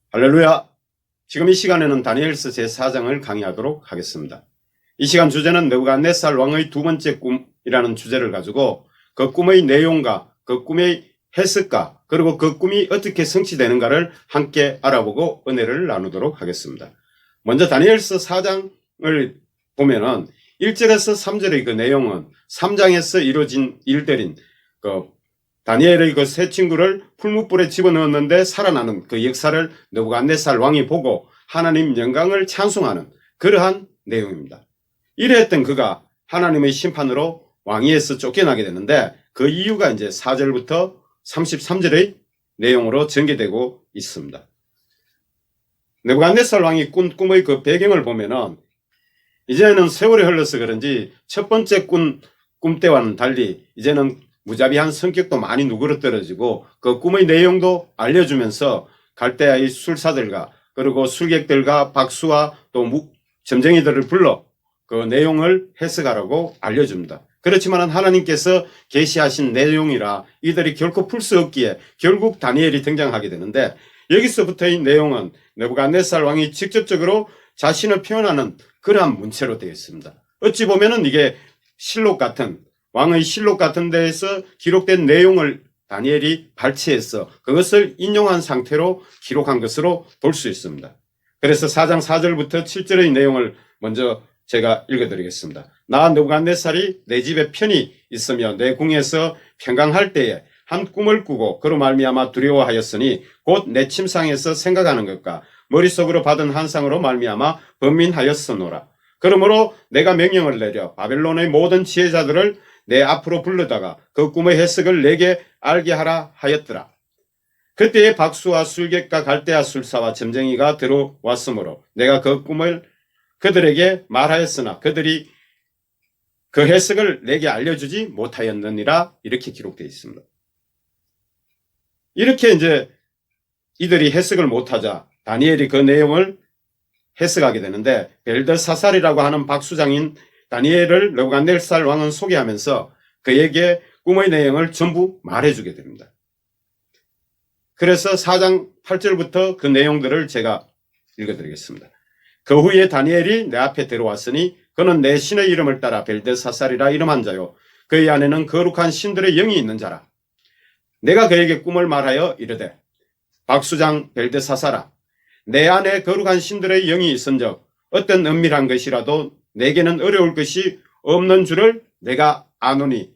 할렐루야! 지금 이 시간에는 다니엘서 제4장을 강의하도록 하겠습니다. 이 시간 주제는 느부갓네살 왕의 두 번째 꿈이라는 주제를 가지고 그 꿈의 내용과 그 꿈의 해석과 그리고 그 꿈이 어떻게 성취되는가를 함께 알아보고 은혜를 나누도록 하겠습니다. 먼저 다니엘서 4장을 보면은 1절에서 3절의 그 내용은 3장에서 이루어진 일들인 다니엘의 그 세 친구를 풀무불에 집어넣었는데 살아나는 그 역사를 느부갓네살 왕이 보고 하나님 영광을 찬송하는 그러한 내용입니다. 이랬던 그가 하나님의 심판으로 왕위에서 쫓겨나게 되는데 그 이유가 이제 4절부터 33절의 내용으로 전개되고 있습니다. 느부갓네살 왕이 꾼 꿈의 그 배경을 보면은 이제는 세월이 흘러서 그런지 첫 번째 꿈 때와는 달리 이제는 무자비한 성격도 많이 누그러뜨려지고 그 꿈의 내용도 알려주면서 갈대아의 술사들과 그리고 술객들과 박수와 또 점쟁이들을 불러 그 내용을 해석하라고 알려줍니다. 그렇지만 하나님께서 계시하신 내용이라 이들이 결코 풀 수 없기에 결국 다니엘이 등장하게 되는데 여기서부터의 내용은 느부갓네살 왕이 직접적으로 자신을 표현하는 그러한 문체로 되어 있습니다. 어찌 보면은 이게 실록 같은 왕의 실록 같은 데에서 기록된 내용을 다니엘이 발췌해서 그것을 인용한 상태로 기록한 것으로 볼 수 있습니다. 그래서 4장 4절부터 7절의 내용을 먼저 제가 읽어드리겠습니다. 나 느부갓네살이 내 집에 편히 있으며 내 궁에서 평강할 때에 한 꿈을 꾸고 그로 말미암아 두려워하였으니 곧 내 침상에서 생각하는 것과 머릿속으로 받은 환상으로 말미암아 번민하였으노라. 그러므로 내가 명령을 내려 바벨론의 모든 지혜자들을 내 앞으로 불러다가 그 꿈의 해석을 내게 알게 하라 하였더라. 그때에 박수와 술객과 갈대아 술사와 점쟁이가 들어왔으므로 내가 그 꿈을 그들에게 말하였으나 그들이 그 해석을 내게 알려주지 못하였느니라. 이렇게 기록되어 있습니다. 이렇게 이제 이들이 해석을 못하자 다니엘이 그 내용을 해석하게 되는데 벨드사살이라고 하는 박수장인 다니엘을 느부갓네살 왕은 소개하면서 그에게 꿈의 내용을 전부 말해주게 됩니다. 그래서 4장 8절부터 그 내용들을 제가 읽어드리겠습니다. 그 후에 다니엘이 내 앞에 들어왔으니 그는 내 신의 이름을 따라 벨드사살이라 이름한 자요 그의 안에는 거룩한 신들의 영이 있는 자라. 내가 그에게 꿈을 말하여 이르되 박수장 벨드사살아 내 안에 거룩한 신들의 영이 있은즉 어떤 은밀한 것이라도 내게는 어려울 것이 없는 줄을 내가 아노니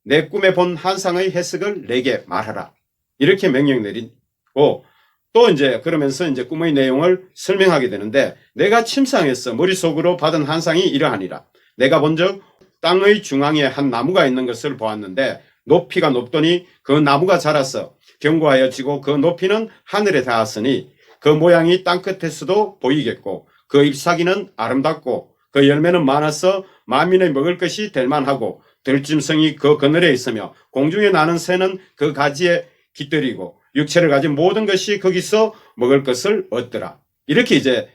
내 꿈에 본 환상의 해석을 내게 말하라. 이렇게 명령 내리고 또 이제 그러면서 이제 꿈의 내용을 설명하게 되는데 내가 침상에서 머릿속으로 받은 환상이 이러하니라. 내가 본즉 땅의 중앙에 한 나무가 있는 것을 보았는데 높이가 높더니 그 나무가 자라서 견고하여 지고 그 높이는 하늘에 닿았으니 그 모양이 땅끝에서도 보이겠고 그 잎사귀는 아름답고 그 열매는 많아서 만민의 먹을 것이 될 만하고 들짐승이 그 그늘에 있으며 공중에 나는 새는 그 가지에 깃들이고 육체를 가진 모든 것이 거기서 먹을 것을 얻더라. 이렇게 이제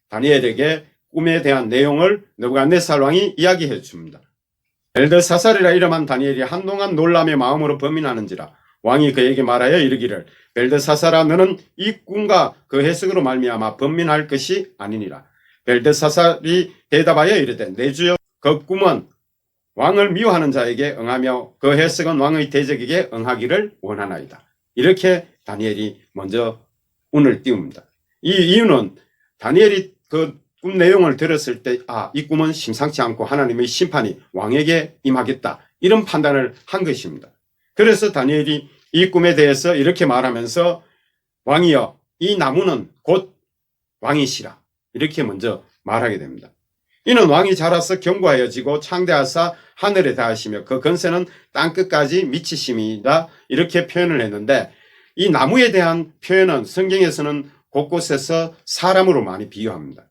다니엘에게 꿈에 대한 내용을 느부갓네살 왕이 이야기해 줍니다. 벨드사살이라 이름한 다니엘이 한동안 놀람의 마음으로 범인하는지라 왕이 그에게 말하여 이르기를 벨드사살아 너는 이 꿈과 그 해석으로 말미암아 번민할 것이 아니니라. 벨드사살이 대답하여 이르되 내 주여 그 꿈은 왕을 미워하는 자에게 응하며 그 해석은 왕의 대적에게 응하기를 원하나이다. 이렇게 다니엘이 먼저 운을 띄웁니다. 이 이유는 다니엘이 그 꿈 내용을 들었을 때 이 꿈은 심상치 않고 하나님의 심판이 왕에게 임하겠다 이런 판단을 한 것입니다. 그래서 다니엘이 이 꿈에 대해서 이렇게 말하면서 왕이여 이 나무는 곧 왕이시라 이렇게 먼저 말하게 됩니다. 이는 왕이 자라서 견고하여지고 창대하사 하늘에 닿으시며 그 건세는 땅끝까지 미치심이다 이렇게 표현을 했는데 이 나무에 대한 표현은 성경에서는 곳곳에서 사람으로 많이 비유합니다.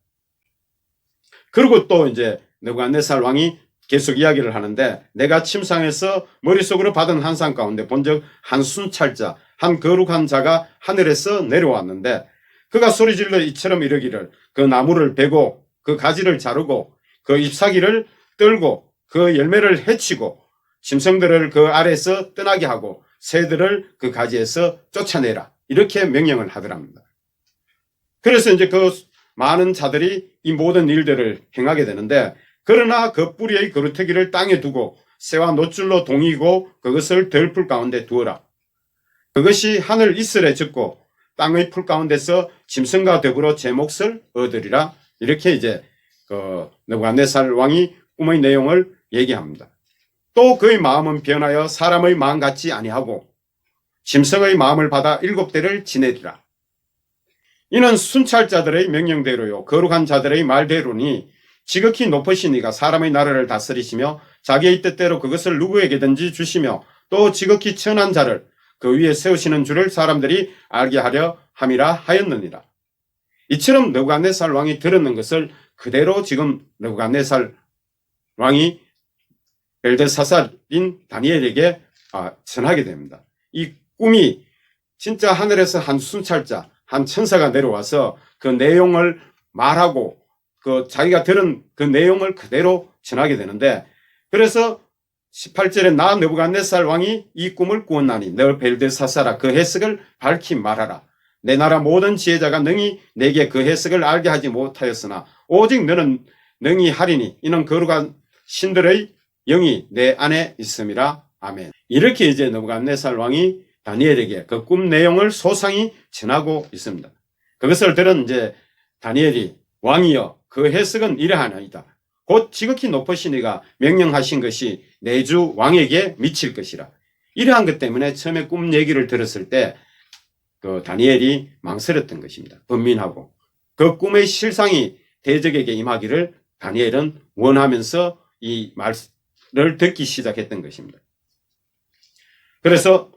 그리고 또 이제 느부갓네살 왕이 계속 이야기를 하는데 내가 침상에서 머릿속으로 받은 환상 가운데 본즉 한 순찰자 한 거룩한 자가 하늘에서 내려왔는데 그가 소리질러 이처럼 이르기를 그 나무를 베고 그 가지를 자르고 그 잎사귀를 떨고 그 열매를 해치고 짐승들을 그 아래에서 떠나게 하고 새들을 그 가지에서 쫓아내라 이렇게 명령을 하더랍니다. 그래서 이제 그 많은 자들이 이 모든 일들을 행하게 되는데, 그러나 그 뿌리의 거루터기를 땅에 두고 새와 노줄로 동이고 그것을 들풀 가운데 두어라. 그것이 하늘 이슬에 젖고 땅의 풀 가운데서 짐승과 더불어 제 몫을 얻으리라. 이렇게 이제 그 느부갓네살 왕이 꿈의 내용을 얘기합니다. 또 그의 마음은 변하여 사람의 마음 같지 아니하고 짐승의 마음을 받아 7대를 지내리라. 이는 순찰자들의 명령대로요 거룩한 자들의 말대로니 지극히 높으신 이가 사람의 나라를 다스리시며 자기의 뜻대로 그것을 누구에게든지 주시며 또 지극히 천한 자를 그 위에 세우시는 줄을 사람들이 알게 하려 함이라 하였느니라. 이처럼 느부갓네살 왕이 들었는 것을 그대로 지금 느부갓네살 왕이 벨드사살인 다니엘에게 전하게 됩니다. 이 꿈이 진짜 하늘에서 한 순찰자, 한 천사가 내려와서 그 내용을 말하고 그 자기가 들은 그 내용을 그대로 전하게 되는데, 그래서 18절에 나 느부갓네살 왕이 이 꿈을 꾸었나니 너 벨드사살아 그 해석을 밝히 말하라. 내 나라 모든 지혜자가 능히 내게 그 해석을 알게 하지 못하였으나 오직 너는 능히 하리니 이는 거룩한 신들의 영이 내 안에 있음이라. 아멘. 이렇게 이제 느부갓네살 왕이 다니엘에게 그 꿈 내용을 소상히 전하고 있습니다. 그것을 들은 이제 다니엘이 왕이여 그 해석은 이러하나이다. 곧 지극히 높으신 이가 명령하신 것이 내 주 왕에게 미칠 것이라. 이러한 것 때문에 처음에 꿈 얘기를 들었을 때 그 다니엘이 망설였던 것입니다. 번민하고 그 꿈의 실상이 대적에게 임하기를 다니엘은 원하면서 이 말을 듣기 시작했던 것입니다. 그래서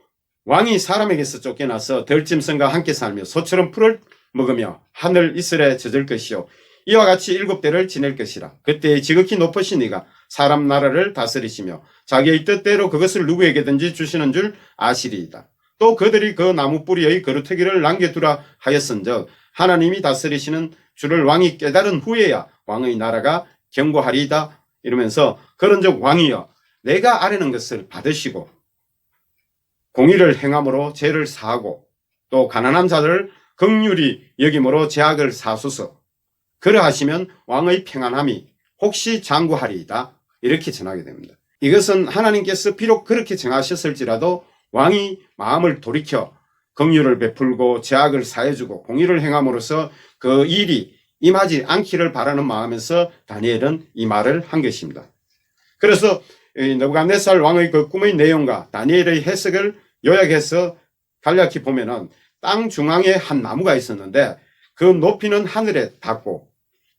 왕이 사람에게서 쫓겨나서 들짐승과 함께 살며 소처럼 풀을 먹으며 하늘 이슬에 젖을 것이요 이와 같이 7대를 지낼 것이라. 그때 지극히 높으신 이가 사람 나라를 다스리시며 자기의 뜻대로 그것을 누구에게든지 주시는 줄 아시리이다. 또 그들이 그 나무 뿌리의 거루터기를 남겨두라 하였은즉 하나님이 다스리시는 줄을 왕이 깨달은 후에야 왕의 나라가 견고하리이다. 이러면서 그런즉 왕이여 내가 아뢰는 것을 받으시고 공의를 행함으로 죄를 사하고 또 가난한 자들을 긍휼히 여김으로 죄악을 사소서. 그러하시면 왕의 평안함이 혹시 장구하리이다. 이렇게 전하게 됩니다. 이것은 하나님께서 비록 그렇게 정하셨을지라도 왕이 마음을 돌이켜 긍휼을 베풀고 죄악을 사해주고 공의를 행함으로써 그 일이 임하지 않기를 바라는 마음에서 다니엘은 이 말을 한 것입니다. 그래서 느부갓네살 왕의 그 꿈의 내용과 다니엘의 해석을 요약해서 간략히 보면은 땅 중앙에 한 나무가 있었는데 그 높이는 하늘에 닿고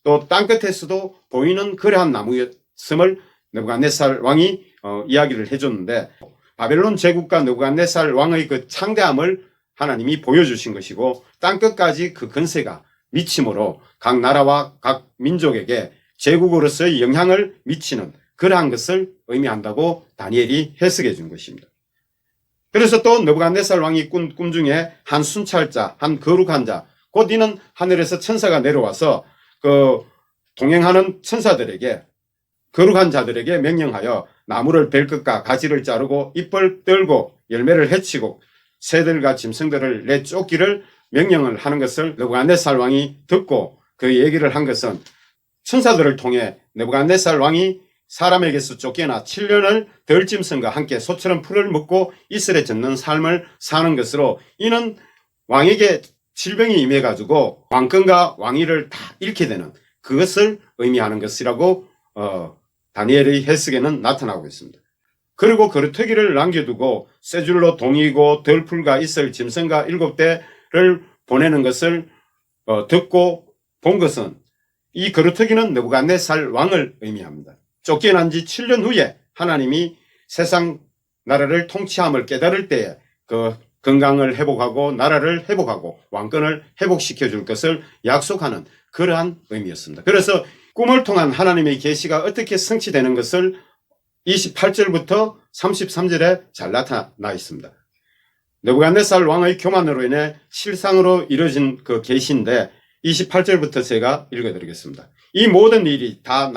또 땅끝에서도 보이는 그러한 나무였음을 느부갓네살 왕이 이야기를 해줬는데, 바벨론 제국과 느부갓네살 왕의 그 창대함을 하나님이 보여주신 것이고 땅끝까지 그 근세가 미침으로 각 나라와 각 민족에게 제국으로서의 영향을 미치는 그러한 것을 의미한다고 다니엘이 해석해 준 것입니다. 그래서 또 느부갓네살 왕이 꾼 꿈 중에 한 순찰자, 한 거룩한 자, 곧 이는 하늘에서 천사가 내려와서 그 동행하는 천사들에게 거룩한 자들에게 명령하여 나무를 벨 끝과 가지를 자르고 잎을 떨고 열매를 해치고 새들과 짐승들을 내쫓기를 명령을 하는 것을 느부갓네살 왕이 듣고 그 얘기를 한 것은 천사들을 통해 느부갓네살 왕이 사람에게서 쫓겨나 7년을 들짐승과 함께 소처럼 풀을 먹고 이슬에 젖는 삶을 사는 것으로 이는 왕에게 질병이 임해가지고 왕권과 왕위를 다 잃게 되는 그것을 의미하는 것이라고 다니엘의 해석에는 나타나고 있습니다. 그리고 거루터기를 남겨두고 쇠줄로 동이고 덜풀과 이슬 짐승과 7대를 보내는 것을 듣고 본 것은 이 거루터기는 느부갓네살 왕을 의미합니다. 쫓겨난 지 7년 후에 하나님이 세상 나라를 통치함을 깨달을 때에 그 건강을 회복하고 나라를 회복하고 왕권을 회복시켜 줄 것을 약속하는 그러한 의미였습니다. 그래서 꿈을 통한 하나님의 계시가 어떻게 성취되는 것을 28절부터 33절에 잘 나타나 있습니다. 느부갓네살 왕의 교만으로 인해 실상으로 이루어진 그 계시인데 28절부터 제가 읽어드리겠습니다. 이 모든 일이 다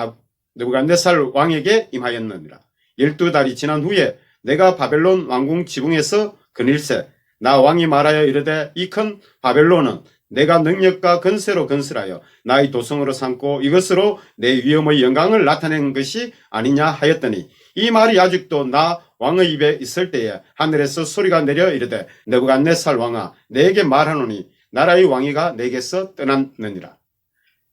느부갓네살 왕에게 임하였느니라. 12달이 지난 후에 내가 바벨론 왕궁 지붕에서 그닐새 나 왕이 말하여 이르되 이 큰 바벨론은 내가 능력과 건세로 건설하여 나의 도성으로 삼고 이것으로 내 위엄의 영광을 나타낸 것이 아니냐 하였더니 이 말이 아직도 나 왕의 입에 있을 때에 하늘에서 소리가 내려 이르되 느부갓네살 왕아 내게 말하노니 나라의 왕위가 내게서 떠났느니라.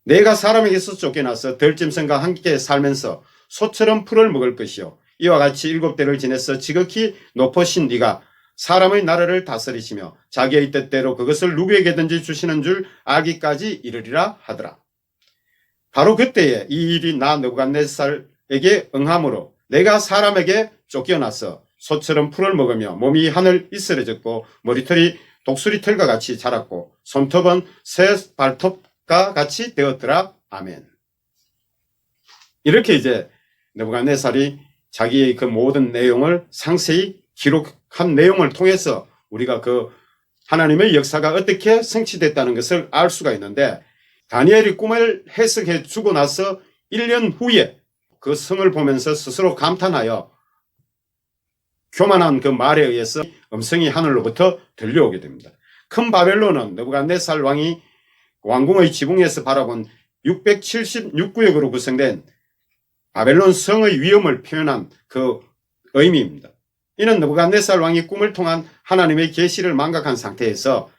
내가 사람에게서 쫓겨나서 들짐승과 함께 살면서 소처럼 풀을 먹을 것이요 이와 같이 7대를 지내서 지극히 높으신 네가 사람의 나라를 다스리시며 자기의 뜻대로 그것을 누구에게든지 주시는 줄 알기까지 이르리라 하더라. 바로 그때에 이 일이 나 느부갓네살에게 응함으로 내가 사람에게 쫓겨나서 소처럼 풀을 먹으며 몸이 하늘 이슬해졌고 머리털이 독수리털과 같이 자랐고 손톱은 새 발톱과 같이 되었더라. 아멘. 이렇게 이제 느부갓네살이 자기의 그 모든 내용을 상세히 기록한 내용을 통해서 우리가 그 하나님의 역사가 어떻게 성취됐다는 것을 알 수가 있는데, 다니엘이 꿈을 해석해 주고 나서 1년 후에 그 성을 보면서 스스로 감탄하여 교만한 그 말에 의해서 음성이 하늘로부터 들려오게 됩니다. 큰 바벨론은 느부갓네살 왕이 왕궁의 지붕에서 바라본 676구역으로 구성된 바벨론 성의 위엄을 표현한 그 의미입니다. 이는 느부갓네살 왕이 꿈을 통한 하나님의 계시를 망각한 상태에서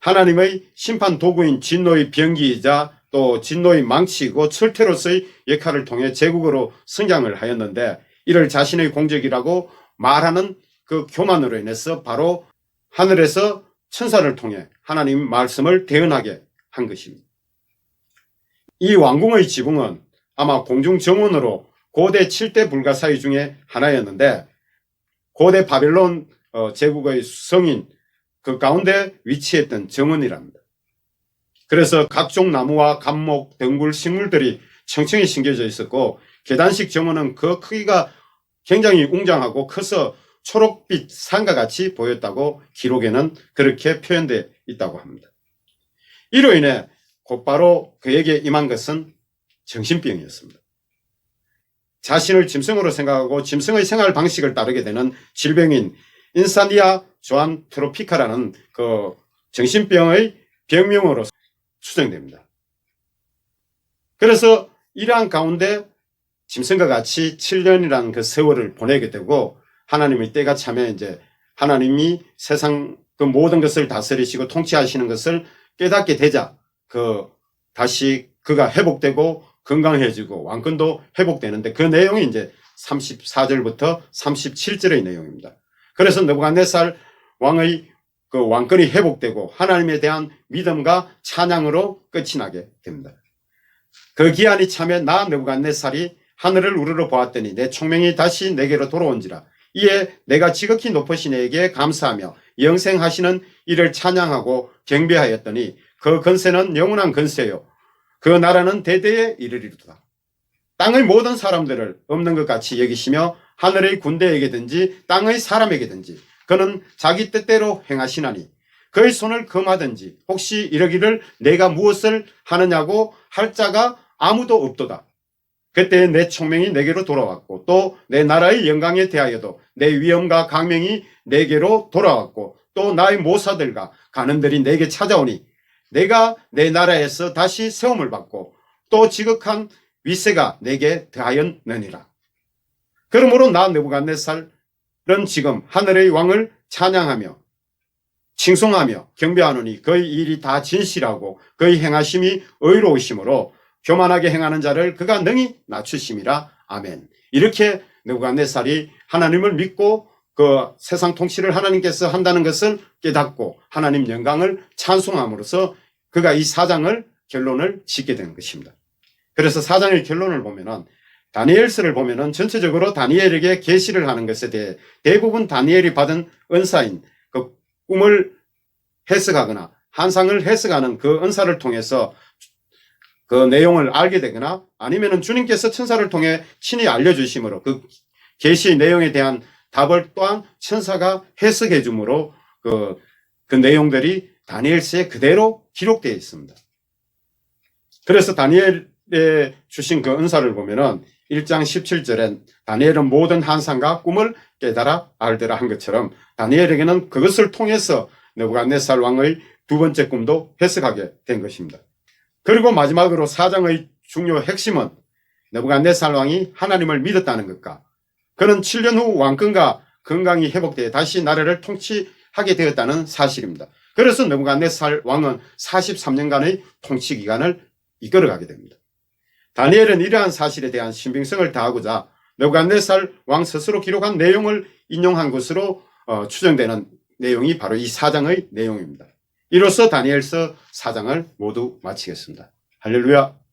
하나님의 심판 도구인 진노의 병기이자 또 진노의 망치이고 철퇴로서의 역할을 통해 제국으로 성장을 하였는데, 이를 자신의 공적이라고 말하는 그 교만으로 인해서 바로 하늘에서 천사를 통해 하나님 말씀을 대언하게 한 것입니다. 이 왕궁의 지붕은 아마 공중정원으로 고대 7대 불가사의 중에 하나였는데, 고대 바벨론 제국의 성인 그 가운데 위치했던 정원이랍니다. 그래서 각종 나무와 감목, 덩굴, 식물들이 청청히 심겨져 있었고, 계단식 정원은 그 크기가 굉장히 웅장하고 커서 초록빛 산과 같이 보였다고 기록에는 그렇게 표현되어 있다고 합니다. 이로 인해 곧바로 그에게 임한 것은 정신병이었습니다. 자신을 짐승으로 생각하고 짐승의 생활 방식을 따르게 되는 질병인 인사니아 조안 트로피카라는 그 정신병의 병명으로 추정됩니다. 그래서 이러한 가운데 짐승과 같이 7년이라는 그 세월을 보내게 되고, 하나님의 때가 차면 이제 하나님이 세상 그 모든 것을 다스리시고 통치하시는 것을 깨닫게 되자 다시 그가 회복되고 건강해지고 왕권도 회복되는데, 그 내용이 이제 34절부터 37절의 내용입니다. 그래서 느부갓네살 왕의 그 왕권이 회복되고 하나님에 대한 믿음과 찬양으로 끝이 나게 됩니다. 그 기한이 차면 나 느부갓네살이 하늘을 우러러 보았더니 내 총명이 다시 내게로 돌아온지라. 이에 내가 지극히 높으신 이에게 감사하며 영생하시는 이를 찬양하고 경배하였더니 그 건세는 영원한 건세요 그 나라는 대대에 이르리로다. 땅의 모든 사람들을 없는 것 같이 여기시며 하늘의 군대에게든지 땅의 사람에게든지 그는 자기 뜻대로 행하시나니 그의 손을 금하든지 혹시 이러기를 내가 무엇을 하느냐고 할 자가 아무도 없도다. 그때 내 총명이 내게로 돌아왔고 또 내 나라의 영광에 대하여도 내 위엄과 강명이 내게로 돌아왔고 또 나의 모사들과 간원들이 내게 찾아오니 내가 내 나라에서 다시 세움을 받고 또 지극한 위세가 내게 더하였느니라. 그러므로 나 느부갓네살은 지금 하늘의 왕을 찬양하며 칭송하며 경배하노니 그의 일이 다 진실하고 그의 행하심이 의로우심으로 교만하게 행하는 자를 그가 능히 낮추심이라. 아멘. 이렇게 느부갓네살이 하나님을 믿고 그 세상 통치를 하나님께서 한다는 것을 깨닫고 하나님 영광을 찬송함으로써 그가 이 사장을 결론을 짓게 된 것입니다. 그래서 사장의 결론을 보면은 다니엘서를 보면은 전체적으로 다니엘에게 계시를 하는 것에 대해 대부분 다니엘이 받은 은사인 그 꿈을 해석하거나 환상을 해석하는 그 은사를 통해서 그 내용을 알게 되거나 아니면은 주님께서 천사를 통해 친히 알려주심으로 그 계시의 내용에 대한 답을 또한 천사가 해석해 주므로 그 내용들이 다니엘서에 그대로 기록되어 있습니다. 그래서 다니엘에 주신 그 은사를 보면은 1장 17절엔 다니엘은 모든 환상과 꿈을 깨달아 알더라 한 것처럼 다니엘에게는 그것을 통해서 느부갓네살 왕의 두 번째 꿈도 해석하게 된 것입니다. 그리고 마지막으로 4장의 중요 핵심은 느부갓네살 왕이 하나님을 믿었다는 것과 그는 7년 후 왕권과 건강이 회복되어 다시 나라를 통치하게 되었다는 사실입니다. 그래서 느부갓네살 왕은 43년간의 통치 기간을 이끌어가게 됩니다. 다니엘은 이러한 사실에 대한 신빙성을 다하고자 느부갓네살 왕 스스로 기록한 내용을 인용한 것으로 추정되는 내용이 바로 이 4장의 내용입니다. 이로써 다니엘서 4장을 모두 마치겠습니다. 할렐루야.